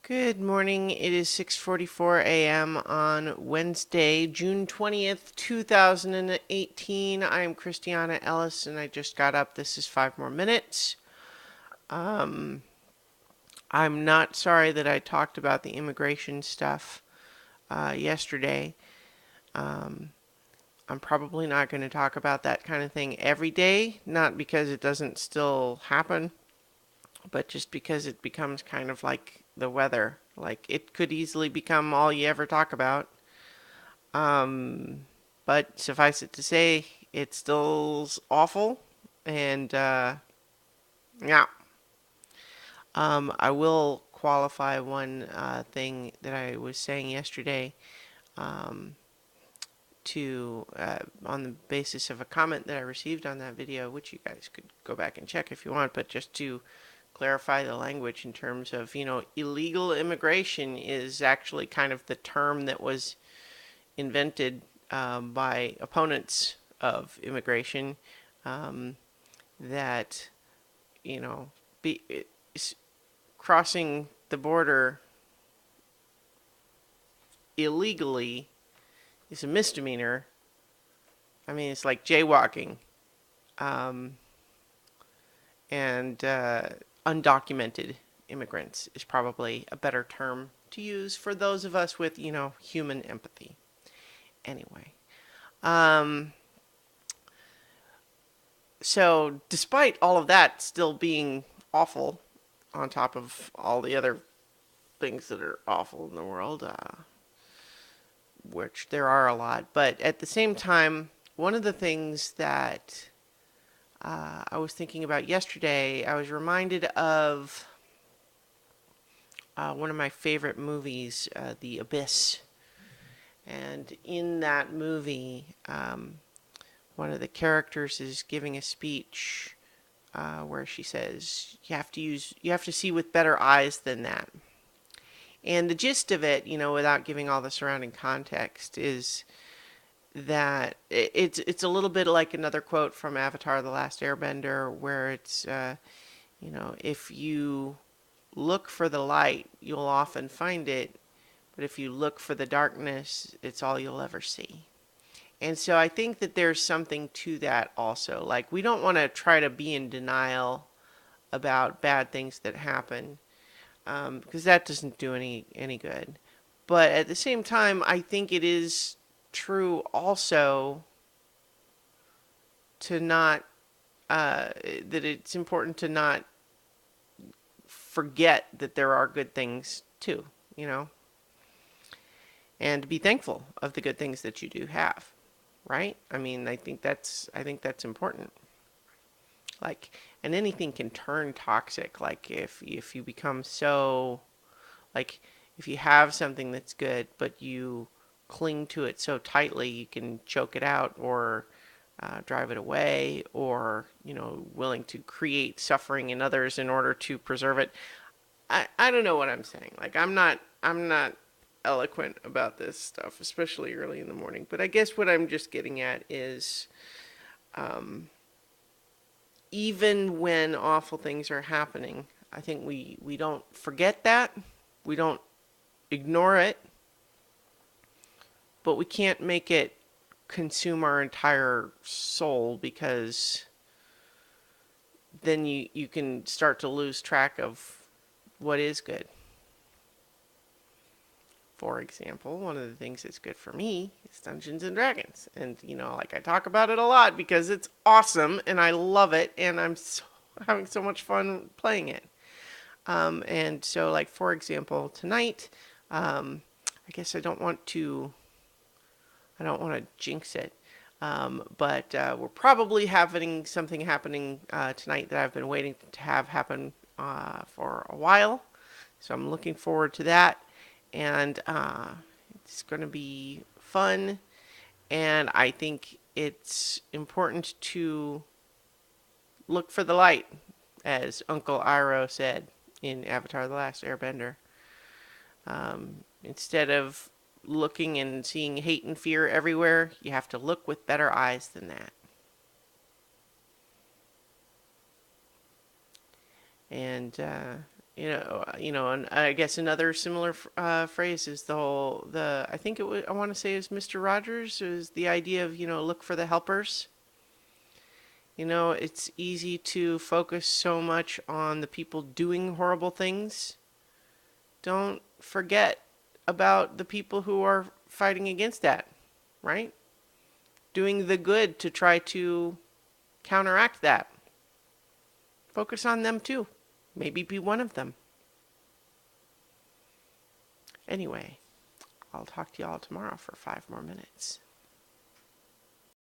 Good morning. It is 6:44 a.m. on Wednesday, June 20th, 2018. I am Christiana Ellis and I just got up. This is 5 more minutes. Um, I'm not sorry that I talked about the immigration stuff yesterday. Um, I'm probably not going to talk about that kind of thing every day, not because it doesn't still happen, but just because it becomes kind of like the weather. Like it could easily become all you ever talk about. Um, but suffice it to say, it still's awful. And yeah, I will qualify one thing that I was saying yesterday um, on the basis of a comment that I received on that video, which you guys could go back and check if you want, but just to clarify the language in terms of, illegal immigration is actually kind of the term that was invented by opponents of immigration um, that, you know, be, crossing the border illegally is a misdemeanor. I mean, it's like jaywalking. Um, and undocumented immigrants is probably a better term to use for those of us with, human empathy. Anyway, um, so despite all of that still being awful, on top of all the other things that are awful in the world, which there are a lot, but at the same time, one of the things that I was thinking about yesterday, I was reminded of one of my favorite movies, The Abyss. And in that movie, one of the characters is giving a speech where she says, you have to see with better eyes than that." And the gist of it, without giving all the surrounding context, is that it's a little bit like another quote from Avatar: The Last Airbender, where it's, if you look for the light, you'll often find it, but if you look for the darkness, it's all you'll ever see. And so I think that there's something to that also. Like, we don't want to try to be in denial about bad things that happen, because that doesn't do any good. But at the same time, I think it is true also to not, that it's important to not forget that there are good things too, and to be thankful of the good things that you do have, right? I mean, I think that's important. Like, and anything can turn toxic. Like if you become so, like, if you have something that's good but you cling to it so tightly, you can choke it out or drive it away, or willing to create suffering in others in order to preserve it. I don't know what I'm saying. Like, I'm not eloquent about this stuff, especially early in the morning. But I guess what I'm just getting at is, even when awful things are happening, I think we don't forget that. We don't ignore it, but we can't make it consume our entire soul, because then you can start to lose track of what is good. For example, one of the things that's good for me is Dungeons and Dragons. And, like, I talk about it a lot because it's awesome and I love it and I'm having so much fun playing it. And so, like, for example, tonight, I guess I don't want to jinx it. But we're probably having something happening tonight that I've been waiting to have happen for a while. So I'm looking forward to that. And it's going to be fun. And I think it's important to look for the light, as Uncle Iroh said in Avatar: The Last Airbender. Instead of looking and seeing hate and fear everywhere, you have to look with better eyes than that. And And I guess another similar phrase is I think it was, I want to say is Mr. Rogers, is the idea of, look for the helpers. It's easy to focus so much on the people doing horrible things. Don't forget about the people who are fighting against that, right? Doing the good to try to counteract that. Focus on them too. Maybe be one of them. Anyway, I'll talk to y'all tomorrow for 5 more minutes.